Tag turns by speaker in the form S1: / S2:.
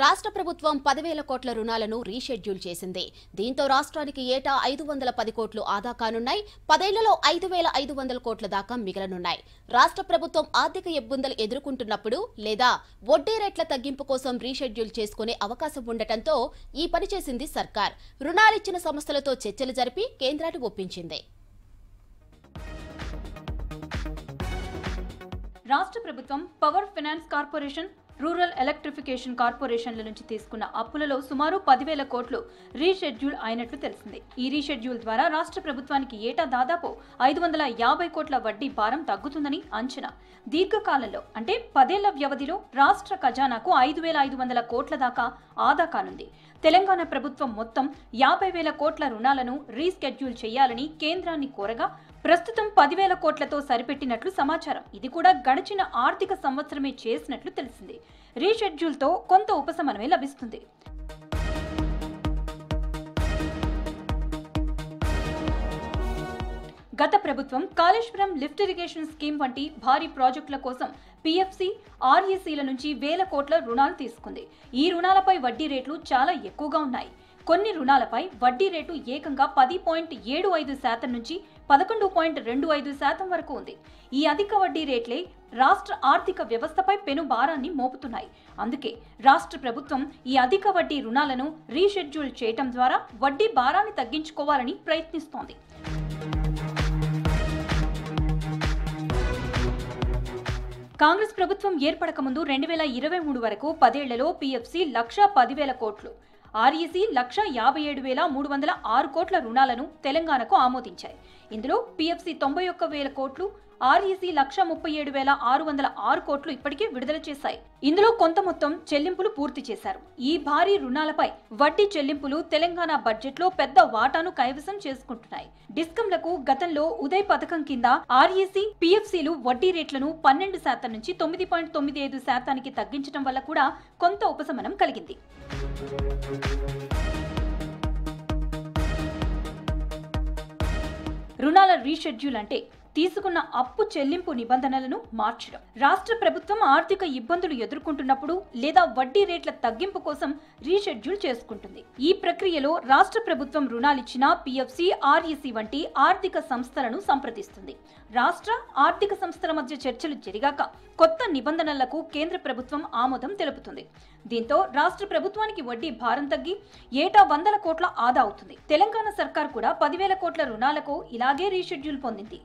S1: రాష్ట్ర ప్రభుత్వం 10,000 కోట్ల రుణాలను రీషెడ్యూల్ చేసింది. దీంతో రాష్ట్రానికి ఏటా 510 కోట్లు ఆదా కానున్నాయి. 10 ఏళ్లలో 5,500 కోట్ల దాకా మిగలనున్నాయి. రాష్ట్ర ప్రభుత్వం ఆర్థిక ఇబ్బందులు ఎదుర్కొంటున్నప్పుడు లేదా వడ్డీ రేట్ల తగ్గింపు కోసం రీషెడ్యూల్ చేసుకునే అవకాశం ఉండటంతో ఈ పని చేసింది సర్కార్. రుణాలిచ్చిన సంస్థలతో చర్చలు జరిపి కేంద్రాన్ని ఒప్పించింది.
S2: రాష్ట్ర ప్రభుత్వం power finance corporation, rural electrification కార్పొరేషన్ల నుంచి తీసుకున్న అప్పులలో సుమారు 10,000 కోట్లు రీషెడ్యూల్ అయినట్లు తెలిసింది. ఈ రీషెడ్యూల్ ద్వారా రాష్ట్ర ప్రభుత్వానికి ఏటా దాదాపు 550 కోట్ల వడ్డీ భారం తగ్గుతుందని అంచనా. దీర్ఘకాలంలో అంటే 10 ఏళ్ల వ్యవధిలో రాష్ట్ర ఖజానాకు 5,500 కోట్ల దాకా ఆదా కానుంది. తెలంగాణ ప్రభుత్వం మొత్తం 50,000 కోట్ల రుణాలను రీస్కెడ్యూల్ చేయాలని కేంద్రాన్ని కోరగా ప్రస్తుతం 10,000 కోట్లతో సరిపెట్టినట్లు సమాచారం. ఇది కూడా గడిచిన ఆర్థిక సంవత్సరమే చేసినట్లు తెలిసింది. రీషెడ్యూల్తో కొంత ఉపశమనమే లభిస్తుంది. గత ప్రభుత్వం కాళేశ్వరం లిఫ్ట్ ఇరిగేషన్ స్కీమ్ వంటి భారీ ప్రాజెక్టుల కోసం పీఎఫ్సీ, ఆర్ఈసీల నుంచి 1,000 కోట్ల రుణాలు తీసుకుంది. ఈ రుణాలపై వడ్డీ రేట్లు చాలా ఎక్కువగా ఉన్నాయి. కొన్ని రుణాలపై వడ్డీ రేటు ఏకంగా 10.75% నుంచి 11.25% వరకు ఉంది. ఈ అధిక వడ్డీ రేట్లే రాష్ట్ర ఆర్థిక వ్యవస్థపై పెను భారాన్ని మోపుతున్నాయి. అందుకే రాష్ట్ర ప్రభుత్వం ఈ అధిక వడ్డీ రుణాలను రీషెడ్యూల్ చేయటం ద్వారా వడ్డీ భారాన్ని తగ్గించుకోవాలని ప్రయత్నిస్తోంది. కాంగ్రెస్ ప్రభుత్వం ఏర్పడక ముందు 2023 వరకు 10 ఏళ్లలో పీఎఫ్సీ 1,10,000 కోట్లు, ఆర్ఈసీ 1,57,306 కోట్ల రుణాలను తెలంగాణకు ఆమోదించాయి. ఇందులో పీఎఫ్సీ 91,000 కోట్లు, ఆర్ఈసీ 1,37,606 కోట్లు ఇప్పటికే విడుదల చేశాయి. ఇందులో కొంత మొత్తం చెల్లింపులు పూర్తి చేశారు. ఈ భారీ రుణాలపై వడ్డీ చెల్లింపులు తెలంగాణ బడ్జెట్లో పెద్ద వాటాను కైవసం చేసుకుంటున్నాయి. డిస్కంలకు గతంలో ఉదయ్ పథకం కింద ఆర్ఈసీ, పీఎఫ్సీలు వడ్డీ రేట్లను 12% నుంచి 9.95% తగ్గించడం వల్ల కూడా కొంత ఉపశమనం కలిగింది. రుణాల రీషెడ్యూల్ అంటే తీసుకున్న అప్పు చెల్లింపు నిబంధనలను మార్చడం. రాష్ట్ర ప్రభుత్వం ఆర్థిక ఇబ్బందులు ఎదుర్కొంటున్నప్పుడు లేదా వడ్డీ రేట్ల తగ్గింపు కోసం రీషెడ్యూల్ చేసుకుంటుంది. ఈ ప్రక్రియలో రాష్ట్ర ప్రభుత్వం రుణాలిచ్చిన పీఎఫ్సీ, ఆర్ఈసీ వంటి ఆర్థిక సంస్థలను సంప్రదిస్తుంది. రాష్ట్ర ఆర్థిక సంస్థల మధ్య చర్చలు జరిగాక కొత్త నిబంధనలకు కేంద్ర ప్రభుత్వం ఆమోదం తెలుపుతుంది. దీంతో రాష్ట్ర ప్రభుత్వానికి వడ్డీ భారం తగ్గి ఏటా 100 కోట్ల ఆదా అవుతుంది. తెలంగాణ సర్కార్ కూడా 10,000 కోట్ల రుణాలకు ఇలాగే రీషెడ్యూల్ పొందింది.